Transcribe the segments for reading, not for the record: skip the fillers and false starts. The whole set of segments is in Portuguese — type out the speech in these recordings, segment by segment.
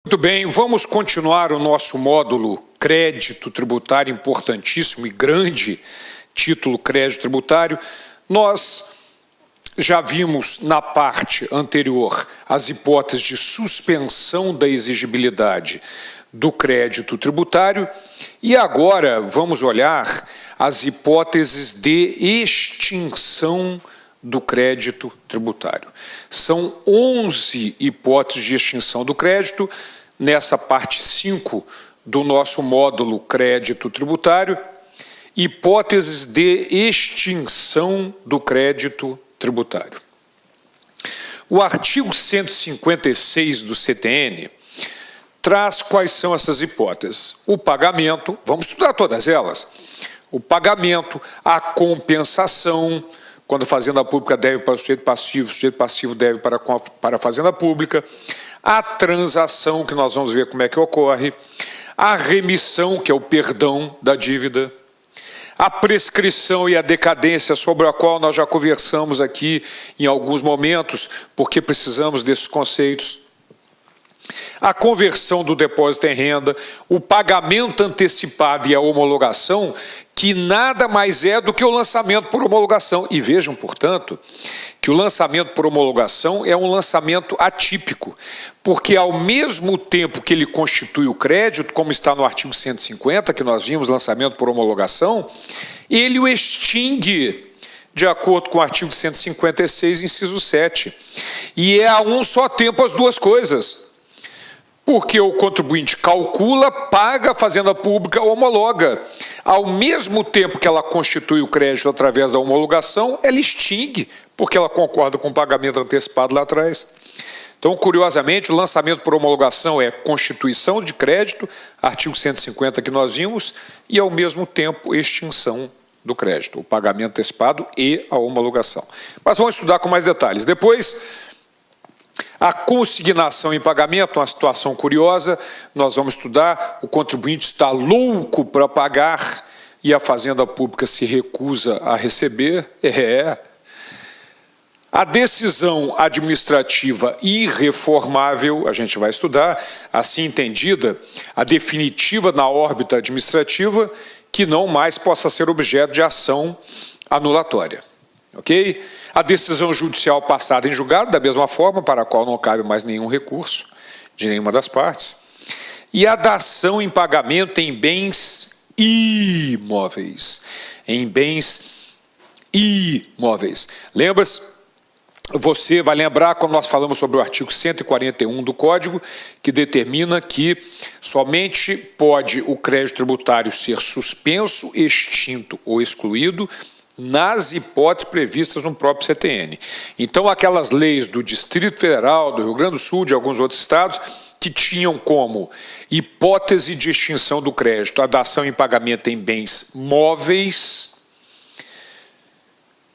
Muito bem, vamos continuar o nosso módulo crédito tributário, importantíssimo e grande título crédito tributário. Nós já vimos na parte anterior as hipóteses de suspensão da exigibilidade do crédito tributário e agora vamos olhar as hipóteses de extinção do crédito tributário. São 11 hipóteses de extinção do crédito nessa parte 5 do nosso módulo crédito tributário, hipóteses de extinção do crédito tributário. O artigo 156 do CTN traz quais são essas hipóteses. O pagamento, vamos estudar todas elas, o pagamento, a compensação, quando a Fazenda Pública deve para o sujeito passivo deve para a Fazenda Pública, a transação, que nós vamos ver como é que ocorre, a remissão, que é o perdão da dívida, a prescrição e a decadência, sobre a qual nós já conversamos aqui em alguns momentos, porque precisamos desses conceitos, a conversão do depósito em renda, o pagamento antecipado e a homologação, que nada mais é do que o lançamento por homologação. E vejam, portanto, que o lançamento por homologação é um lançamento atípico, porque ao mesmo tempo que ele constitui o crédito, como está no artigo 150, que nós vimos, lançamento por homologação, ele o extingue, de acordo com o artigo 156, inciso 7. E é a um só tempo as duas coisas. Porque o contribuinte calcula, paga, a Fazenda Pública homologa. Ao mesmo tempo que ela constitui o crédito através da homologação, ela extingue, porque ela concorda com o pagamento antecipado lá atrás. Então, curiosamente, o lançamento por homologação é constituição de crédito, artigo 150 que nós vimos, e ao mesmo tempo extinção do crédito, o pagamento antecipado e a homologação. Mas vamos estudar com mais detalhes. Depois, a consignação em pagamento, uma situação curiosa, nós vamos estudar, o contribuinte está louco para pagar e a Fazenda Pública se recusa a receber. A decisão administrativa irreformável, a gente vai estudar, assim entendida, a definitiva na órbita administrativa, que não mais possa ser objeto de ação anulatória. Ok? A decisão judicial passada em julgado, da mesma forma, para a qual não cabe mais nenhum recurso de nenhuma das partes. E a dação em pagamento em bens imóveis. Em bens imóveis. Lembra-se? Você vai lembrar quando nós falamos sobre o artigo 141 do Código, que determina que somente pode o crédito tributário ser suspenso, extinto ou excluído nas hipóteses previstas no próprio CTN. Então, aquelas leis do Distrito Federal, do Rio Grande do Sul, de alguns outros estados, que tinham como hipótese de extinção do crédito a dação em pagamento em bens móveis,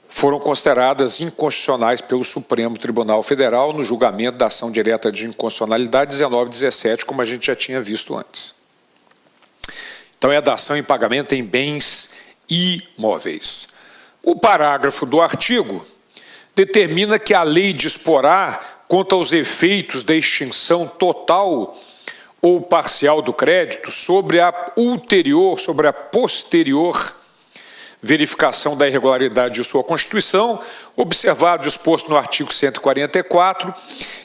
foram consideradas inconstitucionais pelo Supremo Tribunal Federal no julgamento da ação direta de inconstitucionalidade 1917, como a gente já tinha visto antes. Então, é a dação em pagamento em bens imóveis. O parágrafo do artigo determina que a lei disporá quanto aos efeitos da extinção total ou parcial do crédito sobre a posterior verificação da irregularidade de sua constituição, observado o disposto no artigo 144,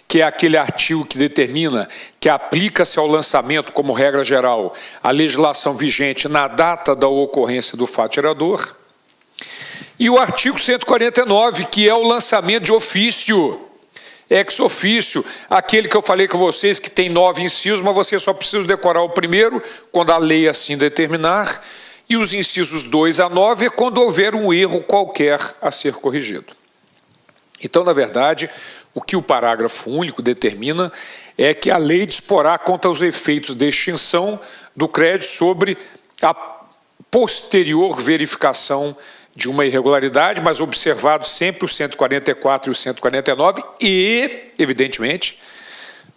que é aquele artigo que determina que aplica-se ao lançamento, como regra geral, a legislação vigente na data da ocorrência do fato gerador, e o artigo 149, que é o lançamento de ofício, ex ofício, aquele que eu falei com vocês que tem 9 incisos, mas você só precisa decorar o primeiro, quando a lei assim determinar, e os incisos 2 a 9 é quando houver um erro qualquer a ser corrigido. Então, na verdade, o que o parágrafo único determina é que a lei disporá quanto aos efeitos de extinção do crédito sobre a posterior verificação de uma irregularidade, mas observado sempre o 144 e o 149 e, evidentemente,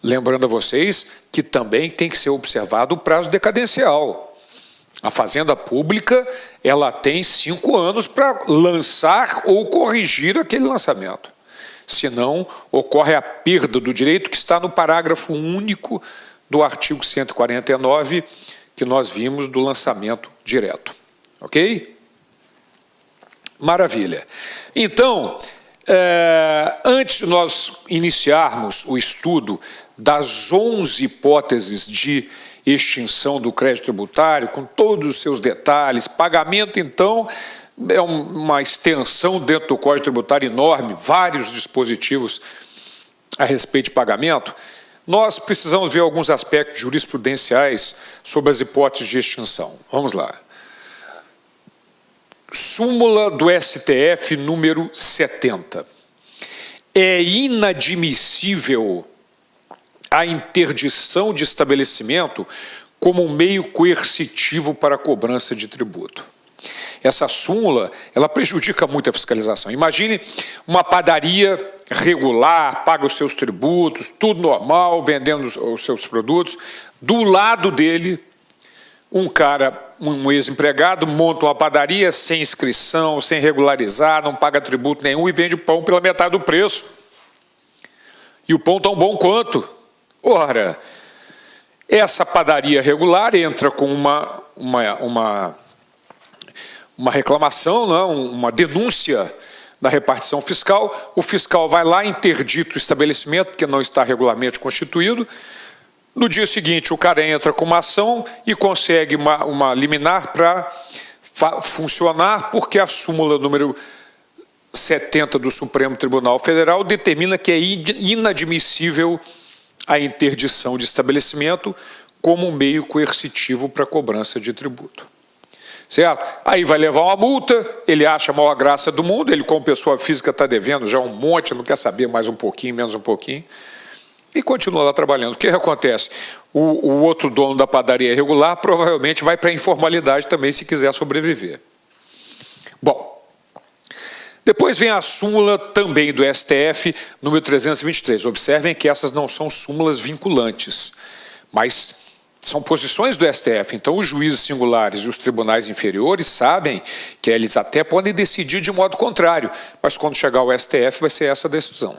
lembrando a vocês que também tem que ser observado o prazo decadencial. A Fazenda Pública, ela tem 5 anos para lançar ou corrigir aquele lançamento. Senão, ocorre a perda do direito que está no parágrafo único do artigo 149 que nós vimos do lançamento direto. Ok? Maravilha. Então, antes de nós iniciarmos o estudo das 11 hipóteses de extinção do crédito tributário, com todos os seus detalhes, pagamento, então, é uma extensão dentro do Código Tributário enorme, vários dispositivos a respeito de pagamento, nós precisamos ver alguns aspectos jurisprudenciais sobre as hipóteses de extinção. Vamos lá. Súmula do STF número 70. É inadmissível a interdição de estabelecimento como um meio coercitivo para a cobrança de tributo. Essa súmula, ela prejudica muito a fiscalização. Imagine uma padaria regular, paga os seus tributos, tudo normal, vendendo os seus produtos. Do lado dele, um cara, um ex-empregado, monta uma padaria sem inscrição, sem regularizar, não paga tributo nenhum e vende o pão pela metade do preço. E o pão tão bom quanto. Ora, essa padaria regular entra com uma reclamação, não, uma denúncia da repartição fiscal, o fiscal vai lá, interdita o estabelecimento, porque não está regularmente constituído. No dia seguinte, o cara entra com uma ação e consegue uma liminar para funcionar, porque a súmula número 70 do Supremo Tribunal Federal determina que é inadmissível a interdição de estabelecimento como um meio coercitivo para a cobrança de tributo. Certo? Aí vai levar uma multa, ele acha a maior graça do mundo, ele como pessoa física está devendo já um monte, não quer saber mais um pouquinho, menos um pouquinho, e continua lá trabalhando. O que acontece? O outro dono da padaria regular provavelmente vai para a informalidade também, se quiser sobreviver. Bom, depois vem a súmula também do STF, número 323. Observem que essas não são súmulas vinculantes, mas são posições do STF. Então, os juízes singulares e os tribunais inferiores sabem que eles até podem decidir de modo contrário, mas quando chegar ao STF vai ser essa a decisão.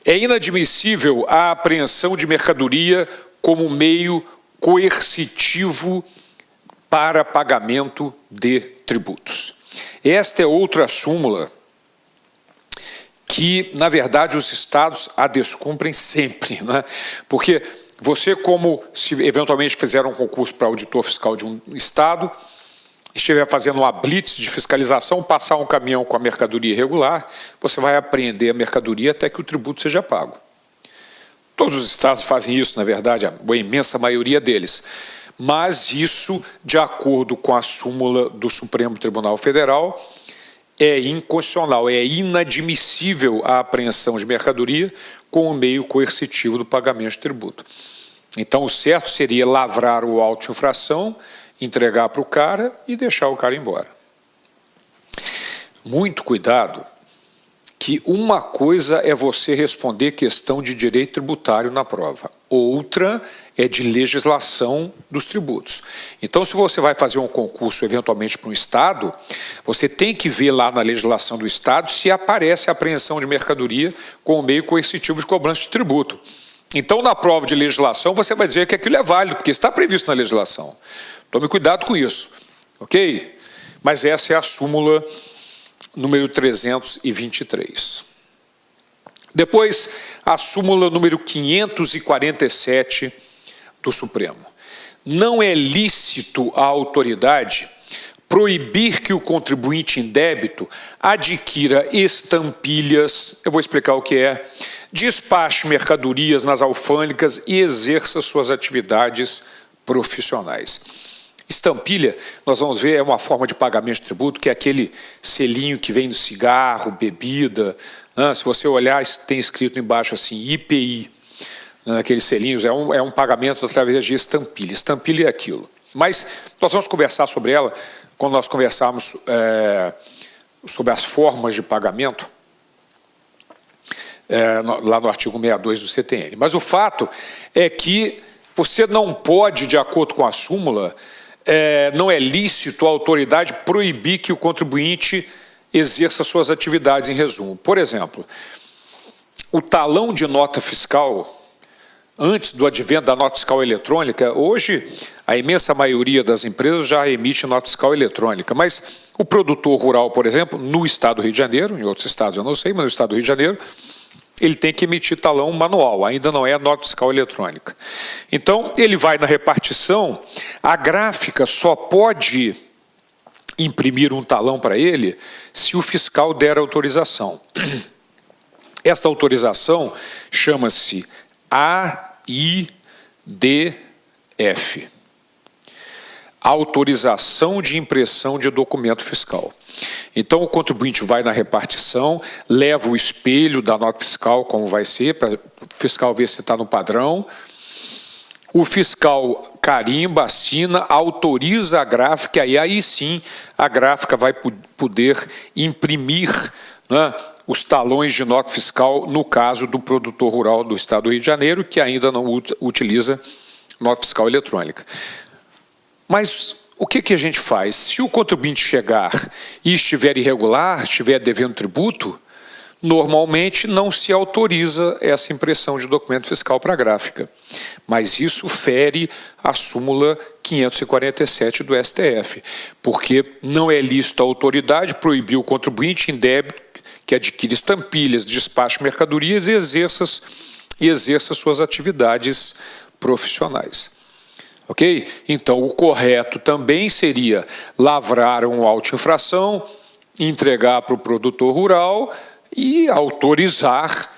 É inadmissível a apreensão de mercadoria como meio coercitivo para pagamento de tributos. Esta é outra súmula que, na verdade, os estados a descumprem sempre, né? Porque você, como se eventualmente fizer um concurso para auditor fiscal de um estado, estiver fazendo uma blitz de fiscalização, passar um caminhão com a mercadoria irregular, você vai apreender a mercadoria até que o tributo seja pago. Todos os estados fazem isso, na verdade, a imensa maioria deles. Mas isso, de acordo com a súmula do Supremo Tribunal Federal, é inconstitucional, é inadmissível a apreensão de mercadoria com o meio coercitivo do pagamento de tributo. Então, o certo seria lavrar o auto de infração, entregar para o cara e deixar o cara embora. Muito cuidado, que uma coisa é você responder questão de direito tributário na prova, outra é de legislação dos tributos. Então, se você vai fazer um concurso eventualmente para um estado, você tem que ver lá na legislação do estado se aparece a apreensão de mercadoria com o meio coercitivo de cobrança de tributo. Então, na prova de legislação, você vai dizer que aquilo é válido, porque está previsto na legislação. Tome cuidado com isso, ok? Mas essa é a súmula número 323. Depois, a súmula número 547 do Supremo. Não é lícito à autoridade proibir que o contribuinte em débito adquira estampilhas, eu vou explicar o que é, despache mercadorias nas alfândegas e exerça suas atividades profissionais. Estampilha, nós vamos ver, é uma forma de pagamento de tributo, que é aquele selinho que vem do cigarro, bebida. Se você olhar, tem escrito embaixo assim, IPI, aqueles selinhos, é um pagamento através de estampilha. Estampilha é aquilo. Mas nós vamos conversar sobre ela quando nós conversarmos sobre as formas de pagamento, lá no artigo 62 do CTN. Mas o fato é que você não pode, de acordo com a súmula, não é lícito a autoridade proibir que o contribuinte exerça suas atividades em resumo. Por exemplo, o talão de nota fiscal antes do advento da nota fiscal eletrônica, hoje a imensa maioria das empresas já emite nota fiscal eletrônica, mas o produtor rural, por exemplo, no estado do Rio de Janeiro, em outros estados eu não sei, mas no estado do Rio de Janeiro, ele tem que emitir talão manual, ainda não é a nota fiscal eletrônica. Então, ele vai na repartição, a gráfica só pode imprimir um talão para ele se o fiscal der autorização. Esta autorização chama-se AIDF, Autorização de Impressão de Documento Fiscal. Então, o contribuinte vai na repartição, leva o espelho da nota fiscal, como vai ser, para o fiscal ver se está no padrão. O fiscal carimba, assina, autoriza a gráfica, e aí sim a gráfica vai poder imprimir, né, os talões de nota fiscal, no caso do produtor rural do estado do Rio de Janeiro, que ainda não utiliza nota fiscal eletrônica. Mas o que a gente faz? Se o contribuinte chegar e estiver irregular, estiver devendo tributo, normalmente não se autoriza essa impressão de documento fiscal para a gráfica. Mas isso fere a súmula 547 do STF, porque não é lícito a autoridade proibir o contribuinte indébito que adquire estampilhas, despache mercadorias e exerça suas atividades profissionais. Ok? Então, o correto também seria lavrar uma auto-infração, entregar para o produtor rural e autorizar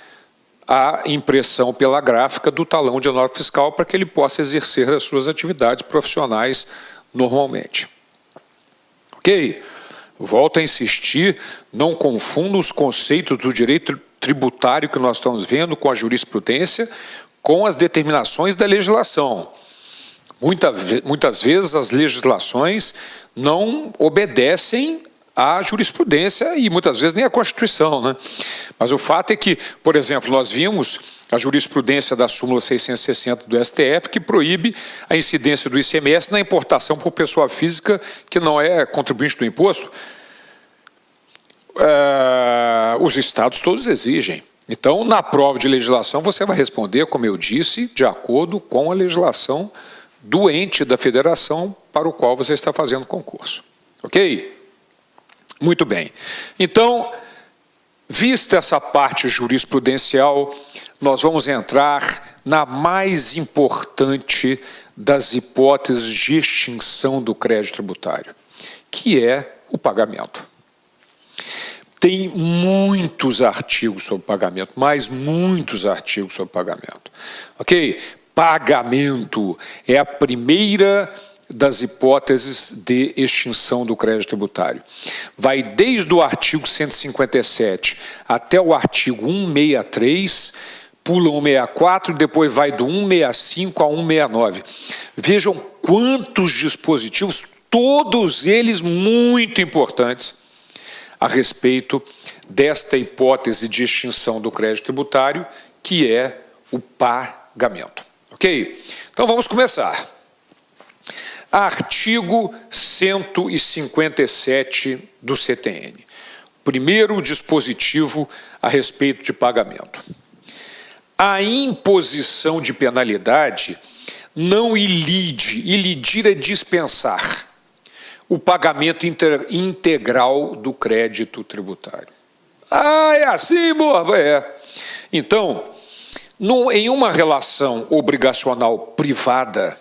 a impressão pela gráfica do talão de nota fiscal para que ele possa exercer as suas atividades profissionais normalmente. Ok? Volto a insistir, não confunda os conceitos do direito tributário que nós estamos vendo com a jurisprudência com as determinações da legislação. Muitas vezes as legislações não obedecem à jurisprudência e muitas vezes nem à Constituição, né? Mas o fato é que, por exemplo, nós vimos a jurisprudência da súmula 660 do STF que proíbe a incidência do ICMS na importação por pessoa física que não é contribuinte do imposto. Os estados todos exigem. Então, na prova de legislação, você vai responder, como eu disse, de acordo com a legislação do ente da federação para o qual você está fazendo concurso. Ok? Muito bem. Então, vista essa parte jurisprudencial, nós vamos entrar na mais importante das hipóteses de extinção do crédito tributário, que é o pagamento. Tem muitos artigos sobre pagamento, mas muitos artigos sobre pagamento. Ok? Pagamento é a primeira das hipóteses de extinção do crédito tributário. Vai desde o artigo 157 até o artigo 163, pula 164, depois vai do 165 a 169. Vejam quantos dispositivos, todos eles muito importantes, a respeito desta hipótese de extinção do crédito tributário, que é o pagamento. Ok? Então vamos começar. Artigo 157 do CTN. Primeiro dispositivo a respeito de pagamento. A imposição de penalidade não ilide, ilidir é dispensar o pagamento integral do crédito tributário. Ah, é assim, morra? É. Então, em uma relação obrigacional privada,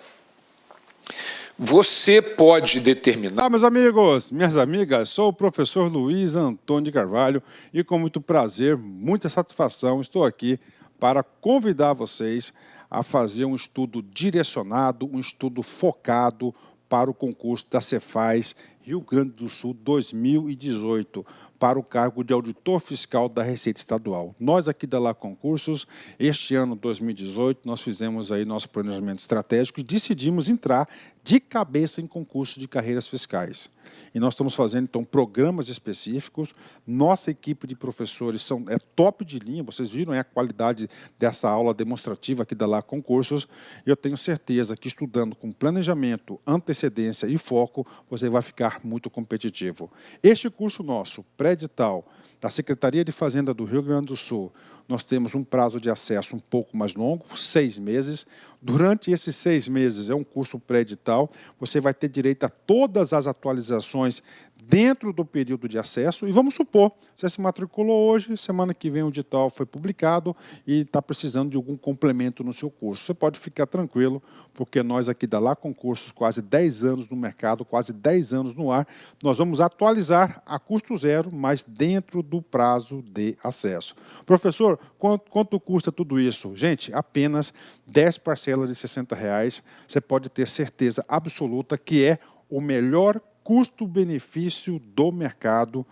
você pode determinar... Meus amigos, minhas amigas, sou o professor Luiz Antônio de Carvalho e com muito prazer, muita satisfação, estou aqui para convidar vocês a fazer um estudo direcionado, um estudo focado para o concurso da Cefaz Rio Grande do Sul 2018, para o cargo de auditor fiscal da Receita Estadual. Nós aqui da La Concursos, este ano 2018, nós fizemos aí nosso planejamento estratégico e decidimos entrar de cabeça em concurso de carreiras fiscais. E nós estamos fazendo, então, programas específicos. Nossa equipe de professores é top de linha, vocês viram a qualidade dessa aula demonstrativa aqui da La Concursos. Eu tenho certeza que estudando com planejamento, antecedência e foco, você vai ficar muito competitivo. Este curso nosso, pré-edital, da Secretaria de Fazenda do Rio Grande do Sul, nós temos um prazo de acesso um pouco mais longo, 6 meses. Durante esses 6 meses, é um curso pré-edital, você vai ter direito a todas as atualizações dentro do período de acesso. E vamos supor, você se matriculou hoje, semana que vem o edital foi publicado e está precisando de algum complemento no seu curso. Você pode ficar tranquilo, porque nós aqui da Lá Concursos, quase 10 anos no mercado, quase 10 anos no ar, nós vamos atualizar a custo zero, mas dentro do prazo de acesso. Professor, quanto custa tudo isso? Gente, apenas 10 parcelas de R$60. Você pode ter certeza absoluta que é o melhor custo-benefício do mercado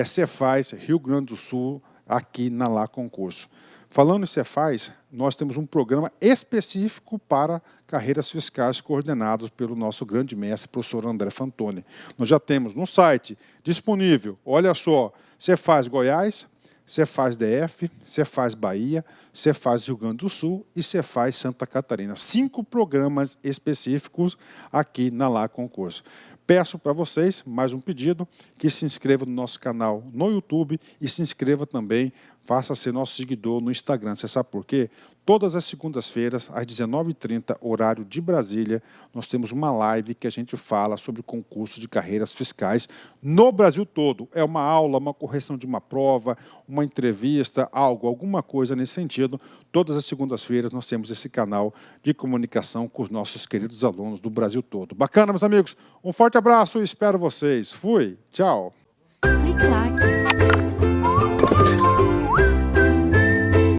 Cefaz Rio Grande do Sul, aqui na Lá Concurso. Falando em Cefaz, nós temos um programa específico para carreiras fiscais coordenados pelo nosso grande mestre, professor André Fantoni. Nós já temos no site disponível, olha só, Cefaz Goiás, Cefaz DF, Cefaz Bahia, Cefaz Rio Grande do Sul e Cefaz Santa Catarina. 5 programas específicos aqui na Lá Concurso. Peço para vocês, mais um pedido, que se inscreva no nosso canal no YouTube e se inscreva também, faça ser nosso seguidor no Instagram. Você sabe por quê? Todas as segundas-feiras, às 19h30, horário de Brasília, nós temos uma live que a gente fala sobre o concurso de carreiras fiscais no Brasil todo. É uma aula, uma correção de uma prova, uma entrevista, alguma coisa nesse sentido. Todas as segundas-feiras nós temos esse canal de comunicação com os nossos queridos alunos do Brasil todo. Bacana, meus amigos? Um forte abraço e espero vocês. Fui, tchau. Clique lá.